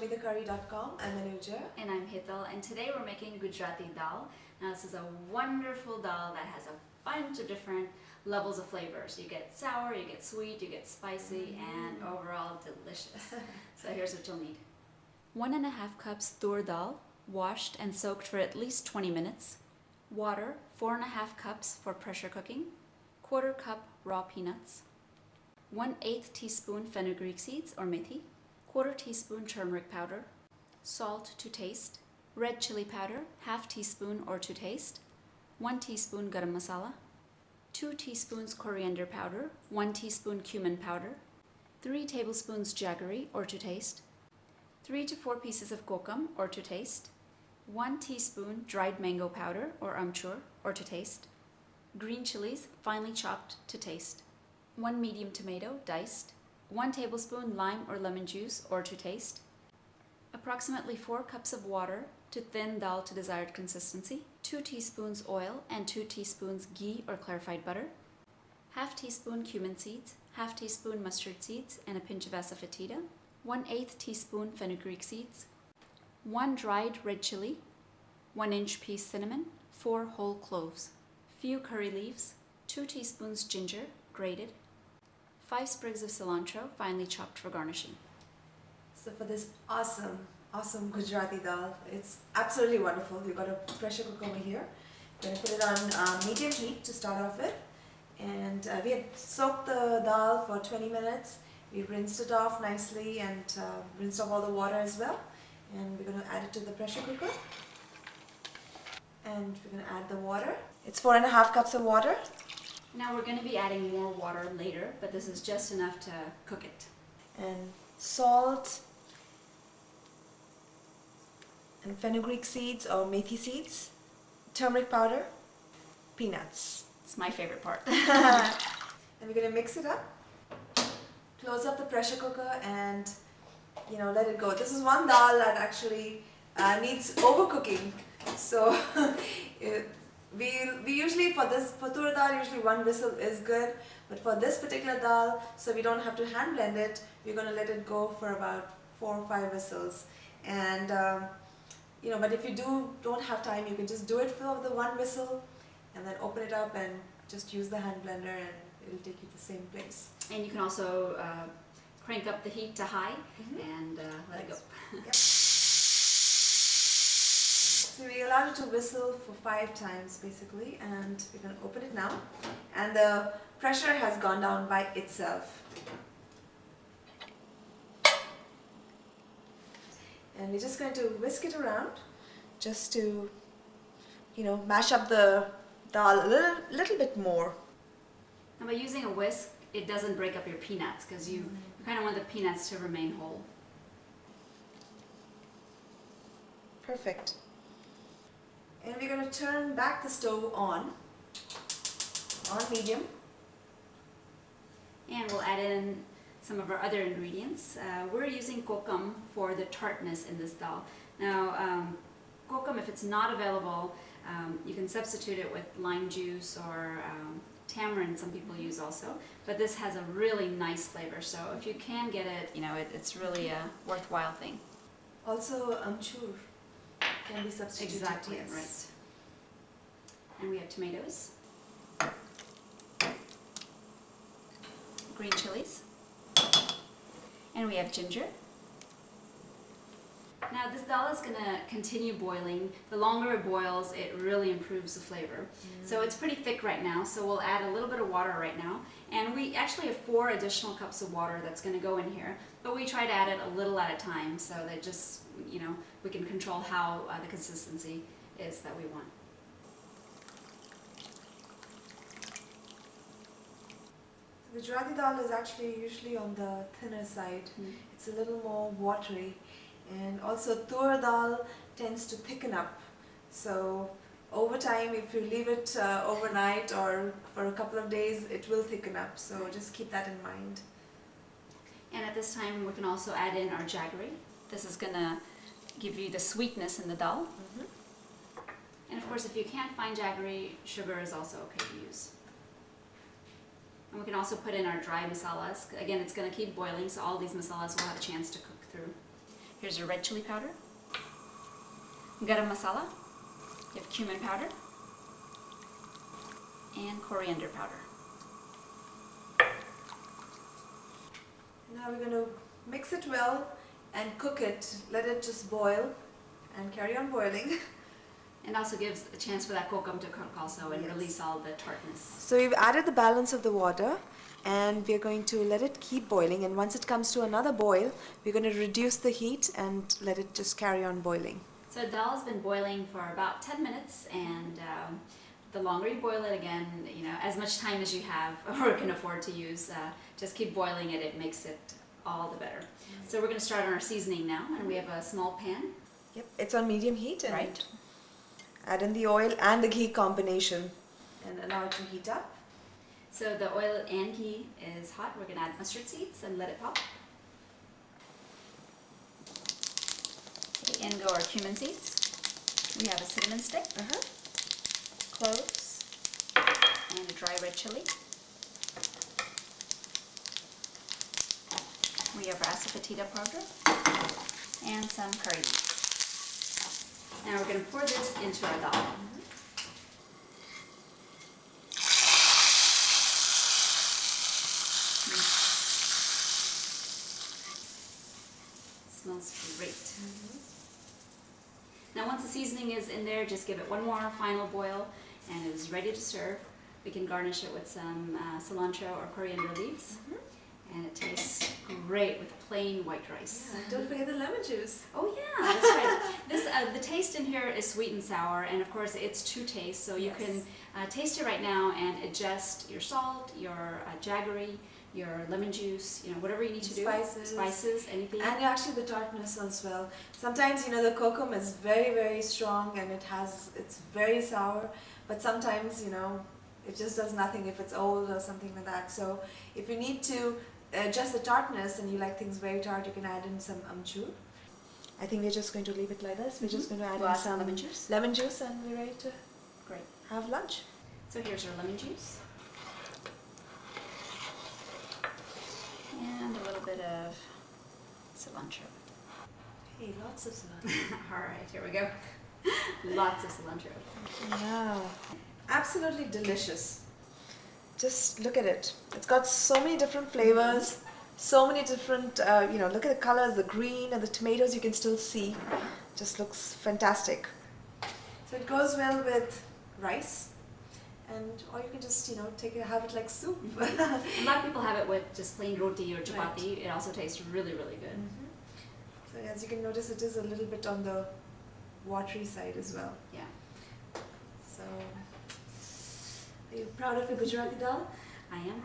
ShowMeTheCurry.com. I'm Anuja. And I'm Hital, and today we're making Gujarati Daal. Now this is a wonderful dal that has a bunch of different levels of flavors. You get sour, you get sweet, you get spicy, and overall delicious. So here's what you'll need. 1.5 cups tur dal, washed and soaked for at least 20 minutes. Water, 4.5 cups for pressure cooking. 1/4 cup raw peanuts. 1/8 teaspoon fenugreek seeds or methi. 1/4 teaspoon turmeric powder. Salt to taste. Red chili powder, 1/2 teaspoon or to taste. 1 teaspoon garam masala. 2 teaspoons coriander powder. 1 teaspoon cumin powder. 3 tablespoons jaggery or to taste. 3 to 4 pieces of kokum or to taste. 1 teaspoon dried mango powder or amchur or to taste. Green chilies, finely chopped to taste. 1 medium tomato, diced. 1 tablespoon lime or lemon juice or to taste. Approximately 4 cups of water to thin dal to desired consistency. 2 teaspoons oil and 2 teaspoons ghee or clarified butter. 1/2 teaspoon cumin seeds, 1/2 teaspoon mustard seeds, and a pinch of asafoetida. 1/8 teaspoon fenugreek seeds. 1 dried red chili. 1 inch piece cinnamon. 4 whole cloves. Few curry leaves. 2 teaspoons ginger, grated. 5 sprigs of cilantro, finely chopped for garnishing. So for this awesome Gujarati dal, it's absolutely wonderful. You've got a pressure cooker over here. We're going to put it on medium heat to start off with. And we had soaked the dal for 20 minutes. We rinsed it off nicely and rinsed off all the water as well. And we're going to add it to the pressure cooker. And we're going to add the water. It's 4.5 cups of water. Now we're going to be adding more water later, but this is just enough to cook it. And salt. And fenugreek seeds or methi seeds. Turmeric powder. Peanuts. It's my favorite part. And we're going to mix it up. Close up the pressure cooker and let it go. This is one dal that actually needs overcooking. So we usually for tur dal usually 1 whistle is good, but for this particular dal, so we don't have to hand blend it, we're going to let it go for about 4 or 5 whistles. And but if you don't have time, you can just do it for the 1 whistle and then open it up and just use the hand blender and it'll take you to the same place. And you can also crank up the heat to high and let it go. Yep. So we allowed it to whistle for 5 times basically, and we're going to open it now. And the pressure has gone down by itself. And we're just going to whisk it around just to, mash up the dal a little bit more. And by using a whisk, it doesn't break up your peanuts because you kind of want the peanuts to remain whole. Perfect. And we're going to turn back the stove on medium. And we'll add in some of our other ingredients. We're using kokum for the tartness in this dal. Now, kokum, if it's not available, you can substitute it with lime juice or tamarind, some people use also. But this has a really nice flavor, so if you can get it, it's really a worthwhile thing. Also, amchur can be substituted. Exactly, yes. right. And we have tomatoes, green chilies, and we have ginger. Now this dal is going to continue boiling. The longer it boils, it really improves the flavor. So it's pretty thick right now, so we'll add a little bit of water right now. And we actually have 4 additional cups of water that's going to go in here, but we try to add it a little at a time so that just, we can control how the consistency is that we want. Gujarati dal is actually usually on the thinner side. It's a little more watery. And also tur dal tends to thicken up. So over time, if you leave it overnight or for a couple of days, it will thicken up. So just keep that in mind. And at this time, we can also add in our jaggery. This is going to give you the sweetness in the dal. And of course, if you can't find jaggery, sugar is also okay to use. And we can also put in our dry masalas. Again, it's going to keep boiling, so all these masalas will have a chance to cook through. Here's your red chili powder, garam masala, you have cumin powder, and coriander powder. Now we're going to mix it well and cook it. Let it just boil and carry on boiling. And also gives a chance for that kokum to cook also and release all the tartness. So we've added the balance of the water and we're going to let it keep boiling, and once it comes to another boil, we're going to reduce the heat and let it just carry on boiling. So dal has been boiling for about 10 minutes, and the longer you boil it, again, as much time as you have or can afford to use, just keep boiling it. It makes it all the better. So we're going to start on our seasoning now, and we have a small pan. Yep, it's on medium heat, and Right. add in the oil and the ghee combination and allow it to heat up. So the oil and ghee is hot. We're going to add mustard seeds and let it pop. Okay, in go our cumin seeds. We have a cinnamon stick, cloves, and a dry red chili. We have asafoetida powder and some curry leaves. Now we're going to pour this into our dal. Smells great. Now once the seasoning is in there, just give it one more final boil and it is ready to serve. We can garnish it with some cilantro or coriander leaves. And it tastes great with plain white rice. Yeah, don't forget the lemon juice. Oh yeah, that's right. The taste in here is sweet and sour, and of course it's to taste, so you can taste it right now and adjust your salt, your jaggery, your lemon juice, whatever you need to do. Spices, anything. And actually the tartness as well. Sometimes, the kokum is very, very strong and it's very sour, but sometimes, it just does nothing if it's old or something like that. So if you need to adjust the tartness and you like things very tart, you can add in some amchur. I think we're just going to leave it like this. We're just going to add in some lemon juice and we're ready to have lunch. So here's our lemon juice. And a little bit of cilantro. Hey, lots of cilantro. Alright, here we go. Lots of cilantro. Wow. Absolutely delicious. Just look at it. It's got so many different flavors, so many different, look at the colors, the green and the tomatoes you can still see. Just looks fantastic. So it goes well with rice, or you can just, have it like soup. A lot of people have it with just plain roti or chapati. Right. It also tastes really, really good. So as you can notice, it is a little bit on the watery side as well. Yeah. So, are you proud of your Gujarati Daal? I am.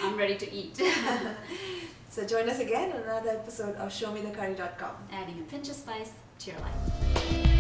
I'm ready to eat. So join us again on another episode of ShowMeTheCurry.com. Adding a pinch of spice to your life.